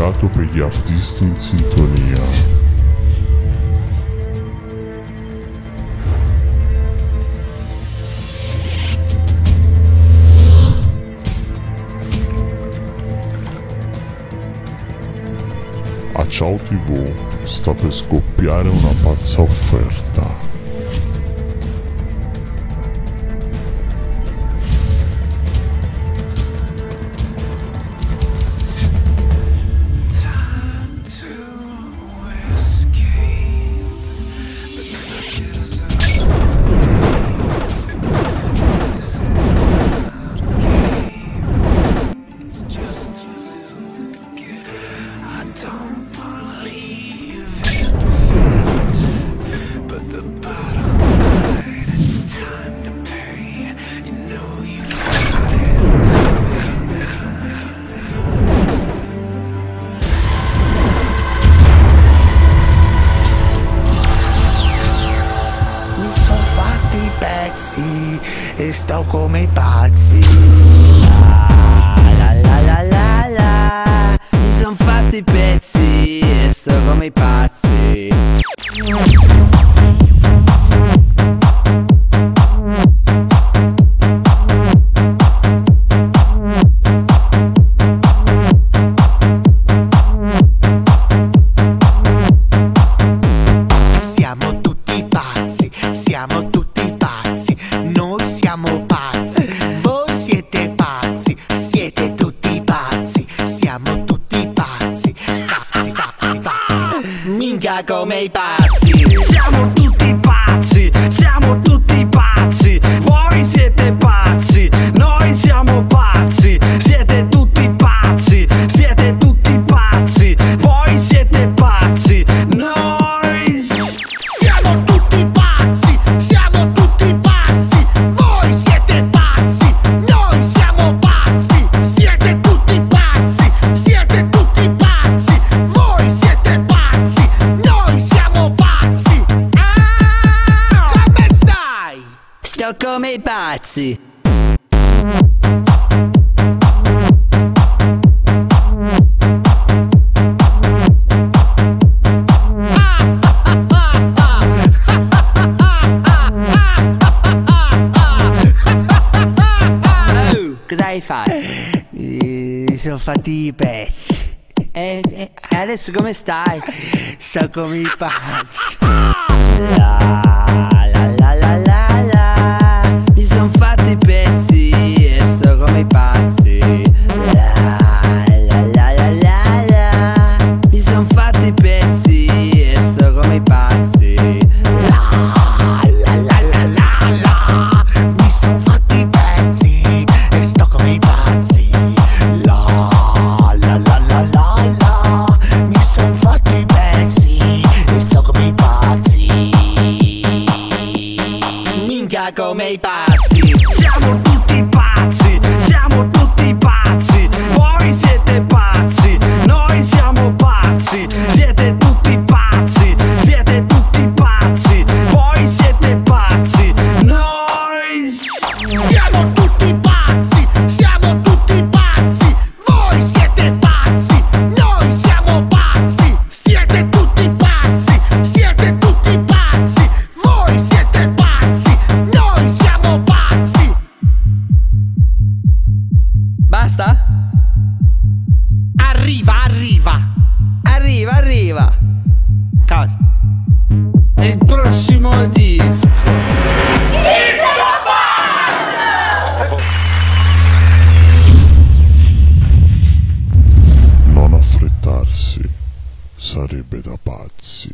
dedicato per gli artisti in sintonia. A Ciao TV sta per scoppiare una pazza offerta. E sto come i pazzi. La la la la la. Mi son fatto i pezzi e sto come i pazzi. Siamo tutti pazzi, siamo tutti pazzi. Noi siamo pazzi, voi siete pazzi, siete tutti pazzi, siamo tutti pazzi, pazzi, pazzi, pazzi, minchia come i pazzi. Siamo tutti pazzi, siamo tutti pazzi, voi siete pazzi, noi siamo pazzi, siete tutti pazzi, siete tutti pazzi, voi siete pazzi, noi siamo tutti pazzi, siamo tutti pazzi, voi siete pazzi, noi siamo pazzi, siete tutti pazzi, siete tutti pazzi, voi siete pazzi, noi siamo pazzi. Ah, come stai? Sto come i pazzi. Cosa hai fatto? Mi sono fatti i pezzi. E adesso come stai? Sto come i pazzi. La la la la la la. Mi son fatti i pezzi e sto come i pazzi. La la la la la la. Mi son fatti i pezzi e sto come i pazzi. La la la la la la. Mi sono fatti i pezzi e sto come i pazzi. La la la la la la. Mi sono fatti i pezzi e sto come i pazzi. Minchia come i pazzi. siamo tutti pazzi, siamo tutti pazzi, voi siete pazzi, noi siamo pazzi, siete tutti pazzi, siete tutti pazzi, voi siete pazzi, noi siamo tutti pazzi, siamo tutti pazzi, voi siete pazzi, noi siamo pazzi, siete tutti pazzi, siete tutti pazzi, voi siete pazzi, noi siamo pazzi. Basta? Arriva, arriva. Arriva, arriva. Cosa? il prossimo disco. Non affrettarsi sarebbe da pazzi.